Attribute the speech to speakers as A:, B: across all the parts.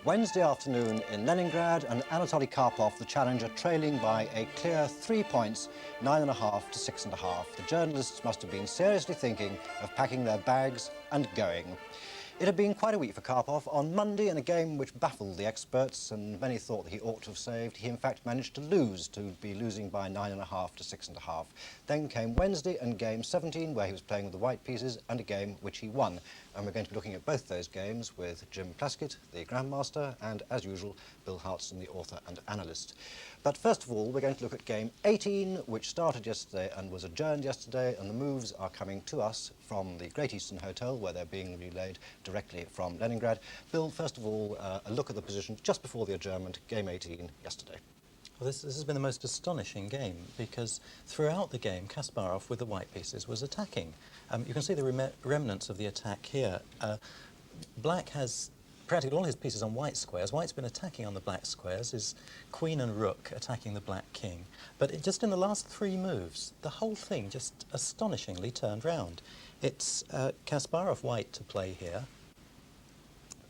A: Wednesday afternoon in Leningrad, and Anatoly Karpov, the challenger, trailing by a clear 3 points, 9.5 to 6.5. The journalists must have been seriously thinking of packing their bags and going. It had been quite a week for Karpov. On Monday, in a game which baffled the experts and many thought that he ought to have saved, he in fact managed to lose, to be losing by 9.5 to 6.5. Then came Wednesday and game 17, where he was playing with the white pieces, and a game which he won. And we're going to be looking at both those games with Jim Plaskett, the Grandmaster, and, as usual, Bill Hartson, the author and analyst. But first of all, we're going to look at game 18, which started yesterday and was adjourned yesterday, and the moves are coming to us from the Great Eastern Hotel, where they're being relayed directly from Leningrad. Bill, first of all, a look at the position just before the adjournment, game 18 yesterday.
B: Well, this has been the most astonishing game, because throughout the game, Kasparov, with the white pieces, was attacking. You can see the remnants of the attack here. Black has practically all his pieces on white squares. White's been attacking on the black squares, his queen and rook attacking the black king. But just in the last 3 moves, the whole thing just astonishingly turned round. It's Kasparov white to play here.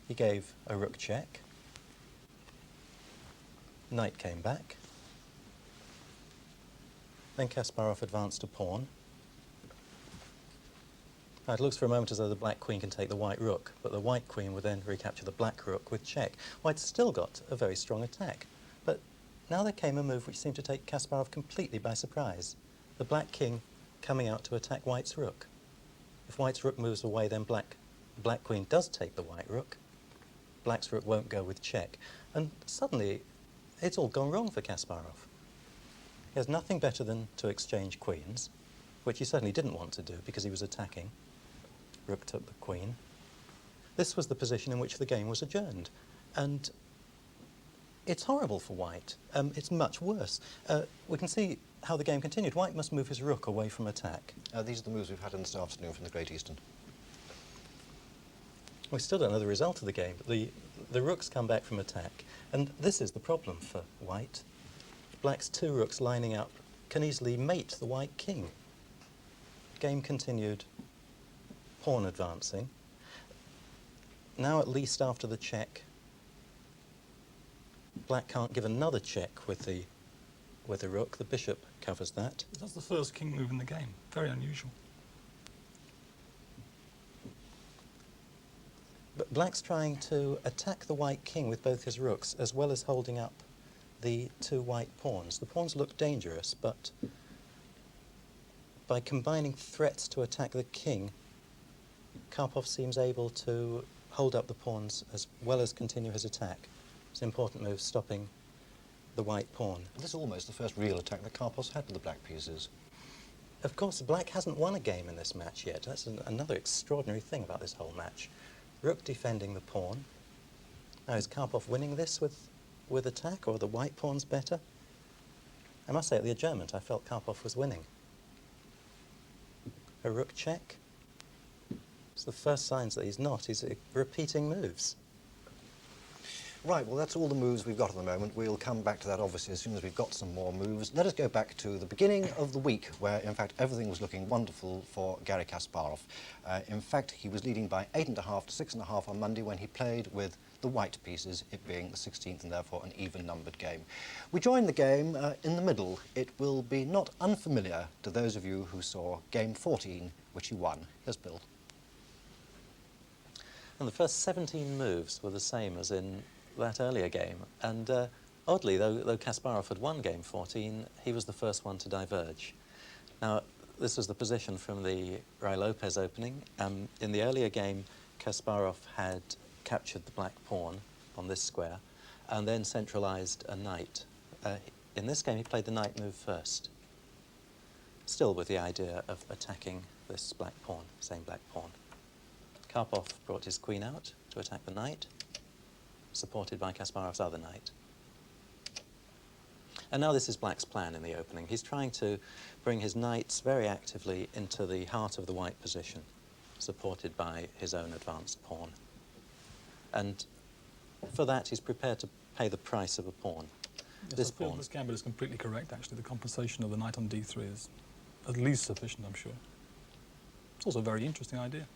B: He gave a rook check. Knight came back. Then Kasparov advanced a pawn. Now it looks for a moment as though the black queen can take the white rook, but the white queen would then recapture the black rook with check. White's still got a very strong attack, but now there came a move which seemed to take Kasparov completely by surprise. The black king coming out to attack white's rook. If white's rook moves away, then black queen does take the white rook. Black's rook won't go with check. And suddenly, it's all gone wrong for Kasparov. He has nothing better than to exchange queens, which he certainly didn't want to do because he was attacking. Rook took the queen. This was the position in which the game was adjourned. And it's horrible for white. It's much worse. We can see how the game continued. White must move his rook away from attack.
A: These are the moves we've had in this afternoon from the Great Eastern.
B: We still don't know the result of the game, but the rooks come back from attack. And this is the problem for white. Black's 2 rooks lining up can easily mate the white king. Game continued, pawn advancing. Now, at least after the check, black can't give another check with the rook. The bishop covers that.
C: That's the first king move in the game. Very unusual.
B: But black's trying to attack the white king with both his rooks, as well as holding up the 2 white pawns. The pawns look dangerous, but by combining threats to attack the king, Karpov seems able to hold up the pawns as well as continue his attack. It's an important move, stopping the white pawn.
A: This is almost the first real attack that Karpov's had with the black pieces.
B: Of course, black hasn't won a game in this match yet. That's another extraordinary thing about this whole match. Rook defending the pawn. Now, is Karpov winning this with attack, or the white pawn's better? I must say, at the adjournment, I felt Karpov was winning. A rook check. It's the first signs that he's not. He's repeating moves.
A: Right, well, that's all the moves we've got at the moment. We'll come back to that, obviously, as soon as we've got some more moves. Let us go back to the beginning of the week, where, in fact, everything was looking wonderful for Garry Kasparov. In fact, he was leading by 8.5 to 6.5 on Monday when he played with the white pieces, it being the 16th and therefore an even-numbered game. We joined the game in the middle. It will be not unfamiliar to those of you who saw game 14, which he won. Here's Bill.
B: And the first 17 moves were the same as in that earlier game, and oddly, though Kasparov had won game 14, he was the first one to diverge. Now, this was the position from the Rai Lopez opening. In the earlier game, Kasparov had captured the black pawn on this square and then centralized a knight. In this game, he played the knight move first, still with the idea of attacking this black pawn, same black pawn. Karpov brought his queen out to attack the knight, supported by Kasparov's other knight. And now this is black's plan in the opening. He's trying to bring his knights very actively into the heart of the white position, supported by his own advanced pawn. And for that, he's prepared to pay the price of a pawn.
C: Yes, I feel this gambit is completely correct, actually. The compensation of the knight on d3 is at least sufficient, I'm sure. It's also a very interesting idea.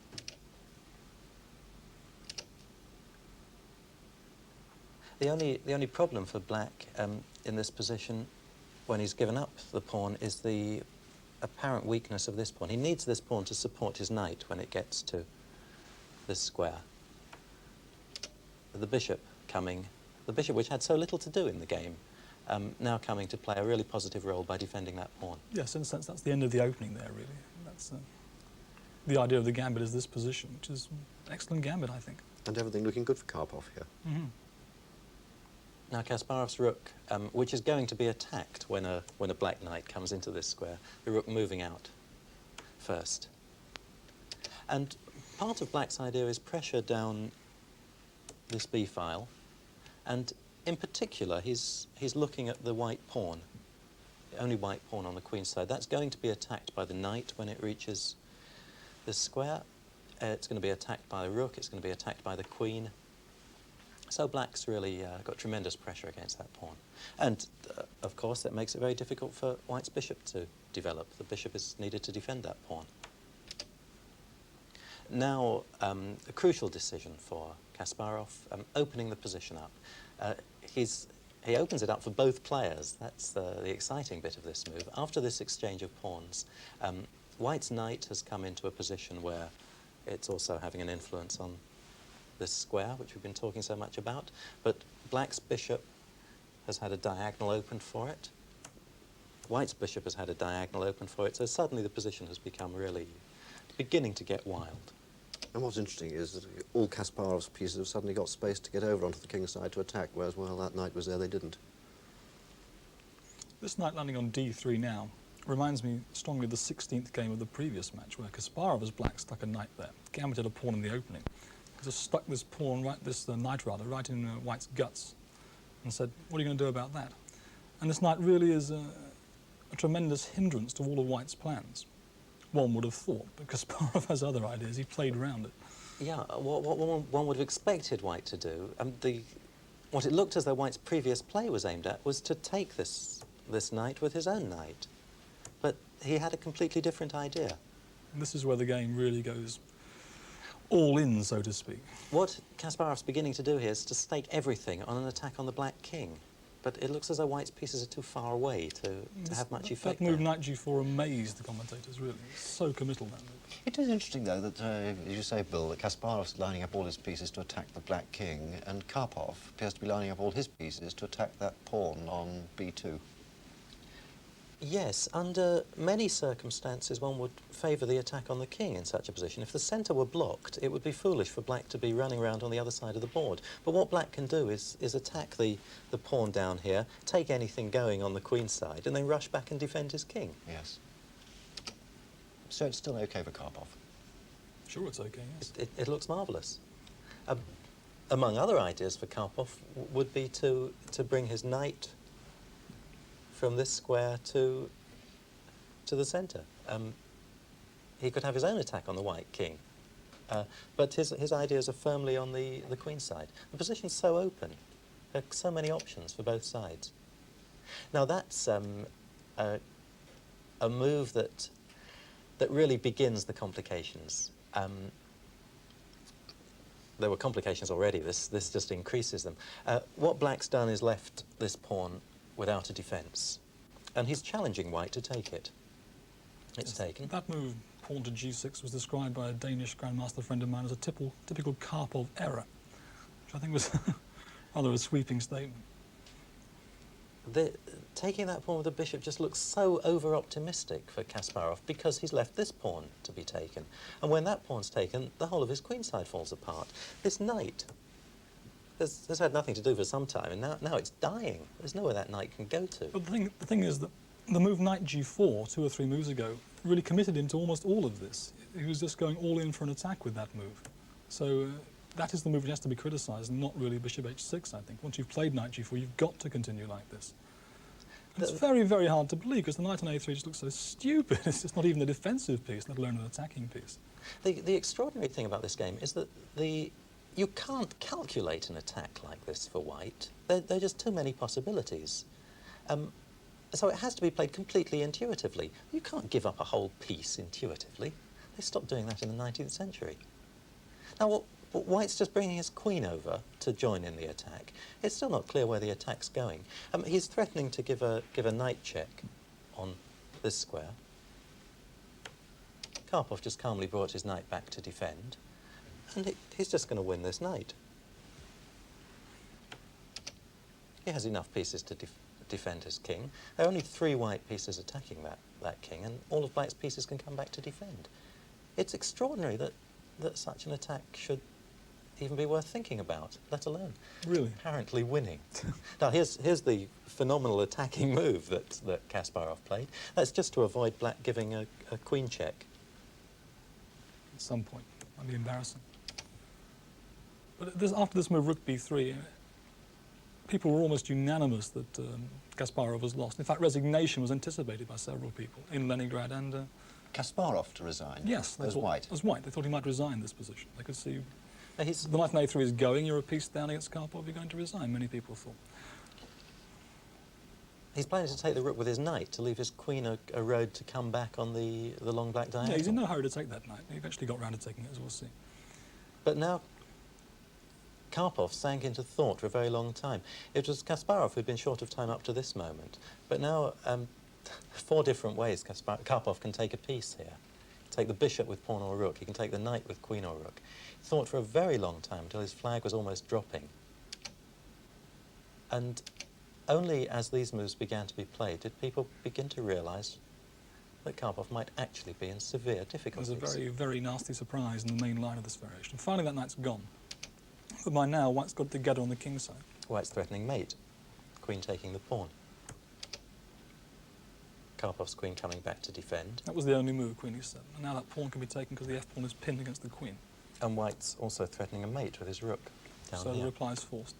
B: The only problem for black in this position, when he's given up the pawn, is the apparent weakness of this pawn. He needs this pawn to support his knight when it gets to this square. The bishop coming, the bishop which had so little to do in the game, now coming to play a really positive role by defending that pawn.
C: Yes, in a sense, that's the end of the opening there, really. That's the idea of the gambit is this position, which is an excellent gambit, I think.
D: And everything looking good for Karpov here.
C: Mm-hmm.
B: Now Kasparov's rook, which is going to be attacked when a black knight comes into this square, the rook moving out first. And part of black's idea is pressure down this b file, and in particular he's looking at the white pawn, the only white pawn on the queen's side. That's going to be attacked by the knight when it reaches this square. It's going to be attacked by the rook, it's going to be attacked by the queen. So black's really got tremendous pressure against that pawn. And, of course, that makes it very difficult for white's bishop to develop. The bishop is needed to defend that pawn. Now, a crucial decision for Kasparov, opening the position up. He opens it up for both players. That's the exciting bit of this move. After this exchange of pawns, white's knight has come into a position where it's also having an influence on this square, which we've been talking so much about, but black's bishop has had a diagonal opened for it. White's bishop has had a diagonal open for it, so suddenly the position has become really beginning to get wild.
D: And what's interesting is that all Kasparov's pieces have suddenly got space to get over onto the king's side to attack, whereas while that knight was there, they didn't.
C: This knight landing on d3 now reminds me strongly of the 16th game of the previous match, where Kasparov as black stuck a knight there, gambited a pawn in the opening. He just stuck this pawn, knight right in white's guts, and said, "What are you going to do about that?" And this knight really is a tremendous hindrance to all of white's plans. One would have thought, but Kasparov has other ideas. He played around it.
B: Yeah, what one would have expected white to do, what it looked as though white's previous play was aimed at, was to take this knight with his own knight. But he had a completely different idea.
C: And this is where the game really goes all in, so to speak.
B: What Kasparov's beginning to do here is to stake everything on an attack on the black king. But it looks as though white's pieces are too far away to have much effect.
C: That move, knight g4, amazed the commentators, really. It's so committal, that move.
A: It is interesting, though, that, as you say, Bill, that Kasparov's lining up all his pieces to attack the black king, and Karpov appears to be lining up all his pieces to attack that pawn on b2.
B: Yes, under many circumstances one would favour the attack on the king in such a position. If the centre were blocked, it would be foolish for black to be running around on the other side of the board. But what black can do is attack the pawn down here, take anything going on the queen's side, and then rush back and defend his king.
A: Yes. So it's still OK for Karpov?
C: Sure, it's OK, yes.
B: It looks marvellous. Among other ideas for Karpov would be to bring his knight from this square to the centre. He could have his own attack on the white king, but his ideas are firmly on the queen's side. The position's so open. There are so many options for both sides. Now that's a move that really begins the complications. There were complications already. This just increases them. What black's done is left this pawn without a defence, and he's challenging white to take it. It's taken.
C: That move, pawn to g6, was described by a Danish grandmaster friend of mine as a typical Karpov error, which I think was rather a sweeping statement.
B: Taking that pawn with the bishop just looks so over-optimistic for Kasparov because he's left this pawn to be taken. And when that pawn's taken, the whole of his queenside falls apart. This knight has had nothing to do for some time, and now it's dying. There's nowhere that knight can go to.
C: But the thing is that the move knight g4, 2 or 3 moves ago, really committed him to almost all of this. He was just going all in for an attack with that move. So that is the move which has to be criticised, and not really bishop h6, I think. Once you've played knight g4, you've got to continue like this. And it's very, very hard to believe, because the knight on a3 just looks so stupid. It's just not even a defensive piece, let alone an attacking piece.
B: The extraordinary thing about this game is that you can't calculate an attack like this for white. There are just too many possibilities. So it has to be played completely intuitively. You can't give up a whole piece intuitively. They stopped doing that in the 19th century. Now, But White's just bringing his queen over to join in the attack. It's still not clear where the attack's going. He's threatening to give a knight check on this square. Karpov just calmly brought his knight back to defend, and he's just going to win this knight. He has enough pieces to defend his king. There are only 3 white pieces attacking that king, and all of black's pieces can come back to defend. It's extraordinary that such an attack should even be worth thinking about, let alone
C: Really?
B: apparently winning. Now, here's the phenomenal attacking move that Kasparov played. That's just to avoid black giving a queen check.
C: At some point. Might be embarrassing. But after this move, rook b3, people were almost unanimous that Kasparov was lost. In fact, resignation was anticipated by several people in Leningrad and...
A: Kasparov to resign?
C: yes.
A: As White?
C: As White. They thought he might resign this position. They could see...
B: Now,
C: the knight on a3 is going, you're a piece down against Karpov, you're going to resign, many people thought.
B: he's planning to take the rook with his knight to leave his queen a road to come back on the long black diagonal.
C: Yeah, he's in no hurry to take that knight. He eventually got round to taking it, as we'll see.
B: But now Karpov sank into thought for a very long time. It was Kasparov who'd been short of time up to this moment. But now, 4 different ways Karpov can take a piece here. Take the bishop with pawn or rook. He can take the knight with queen or rook. He thought for a very long time until his flag was almost dropping. And only as these moves began to be played did people begin to realise that Karpov might actually be in severe difficulties.
C: It was a very, very nasty surprise in the main line of this variation. Finally, that knight's gone. But by now, White's got it together on the king's side.
B: White's threatening mate. Queen taking the pawn. Karpov's queen coming back to defend.
C: That was the only move, queen e7. And now that pawn can be taken because the f-pawn is pinned against the queen.
B: And White's also threatening a mate with his rook down
C: So
B: here.
C: the reply is forced.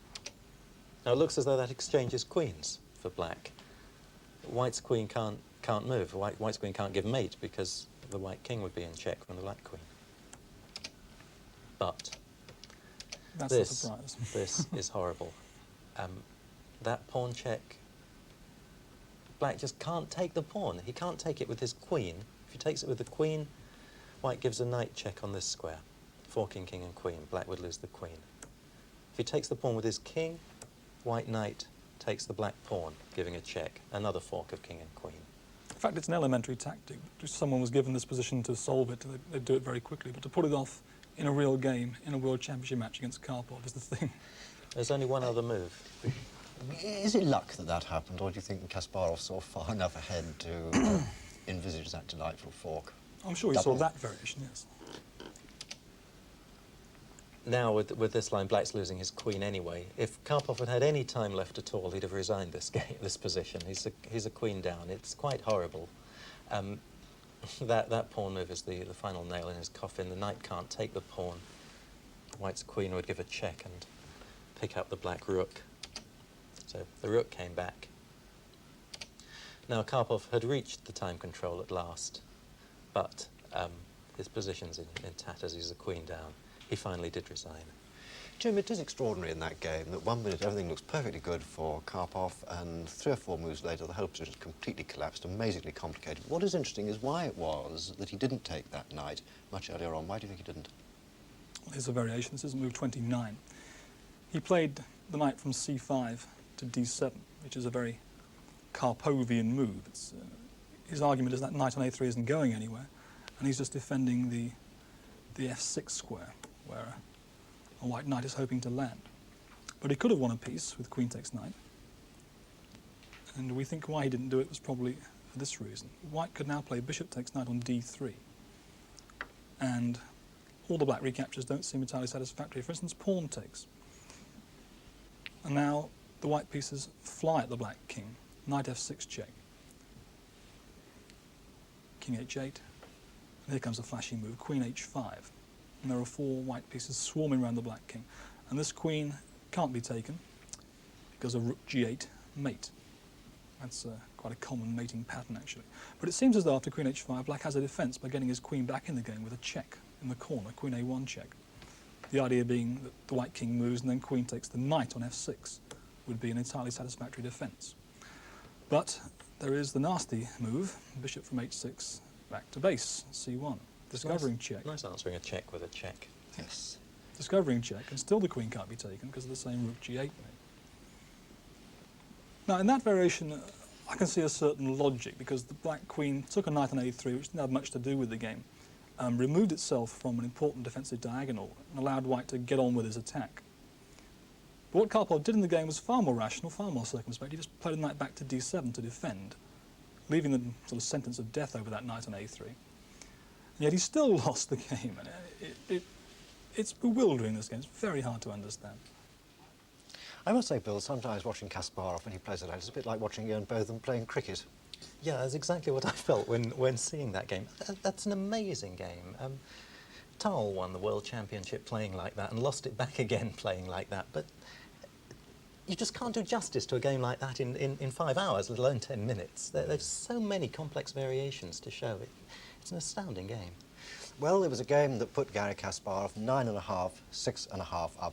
B: Now it looks as though that exchanges queens for black. White's queen can't move. White's queen can't give mate because the white king would be in check from the black queen. But
C: That's the surprise.
B: this is horrible. That pawn check, black just can't take the pawn. He can't take it with his queen. If he takes it with the queen, white gives a knight check on this square. Forking king and queen. Black would lose the queen. If he takes the pawn with his king, white knight takes the black pawn, giving a check. Another fork of king and queen.
C: In fact, it's an elementary tactic. If someone was given this position to solve it, they'd do it very quickly. But to put it off in a real game, in a World Championship match against Karpov is the thing.
B: There's only one other move.
A: Is it luck that happened, or do you think Kasparov saw far enough ahead to envisage that delightful fork?
C: I'm sure he saw that variation, yes.
B: Now, with this line, black's losing his queen anyway. If Karpov had had any time left at all, he'd have resigned this position. He's a queen down. It's quite horrible. That pawn move is the final nail in his coffin. The knight can't take the pawn. White's queen would give a check and pick up the black rook. So the rook came back. Now Karpov had reached the time control at last, but his position's in tatters. He's a queen down. He finally did resign.
A: Jim, it is extraordinary in that game that 1 minute everything looks perfectly good for Karpov, and 3 or 4 moves later the whole position completely collapsed, amazingly complicated. What is interesting is why it was that he didn't take that knight much earlier on. Why do you think he didn't?
C: Here's a variation. This is move 29. He played the knight from c5 to d7, which is a very Karpovian move. His argument is that knight on a3 isn't going anywhere, and he's just defending the f6 square, where a white knight is hoping to land. But he could have won a piece with queen takes knight, and we think why he didn't do it was probably for this reason. White could now play bishop takes knight on d3, and all the black recaptures don't seem entirely satisfactory. For instance, pawn takes. And now the white pieces fly at the black king. Knight f6 check. King h8. And here comes a flashy move, queen h5. And there are 4 white pieces swarming around the black king. And this queen can't be taken because of rook g8 mate. That's quite a common mating pattern, actually. But it seems as though after queen h5, black has a defence by getting his queen back in the game with a check in the corner, queen a1 check. The idea being that the white king moves and then queen takes the knight on f6 would be an entirely satisfactory defence. But there is the nasty move, bishop from h6 back to base, c1, discovering check.
B: Nice answering a check with a check.
A: Yes.
C: discovering check, and still the queen can't be taken because of the same rook g8 mate. Now, in that variation, I can see a certain logic, because the black queen took a knight on a3, which didn't have much to do with the game, removed itself from an important defensive diagonal, and allowed white to get on with his attack. But what Karpov did in the game was far more rational, far more circumspect. He just played a knight back to d7 to defend, leaving the sort of sentence of death over that knight on a3. And yet he still lost the game, and it's bewildering, this game. It's very hard to understand.
A: I must say, Bill, sometimes watching Kasparov when he plays it out, it's a bit like watching Ian Botham playing cricket.
B: Yeah, that's exactly what I felt when seeing that game. That's an amazing game. Tal won the World Championship playing like that and lost it back again playing like that. But you just can't do justice to a game like that in 5 hours, let alone 10 minutes. There's so many complex variations to show it. It's an astounding game.
A: Well, it was a game that put Garry Kasparov 9.5, 6.5 up.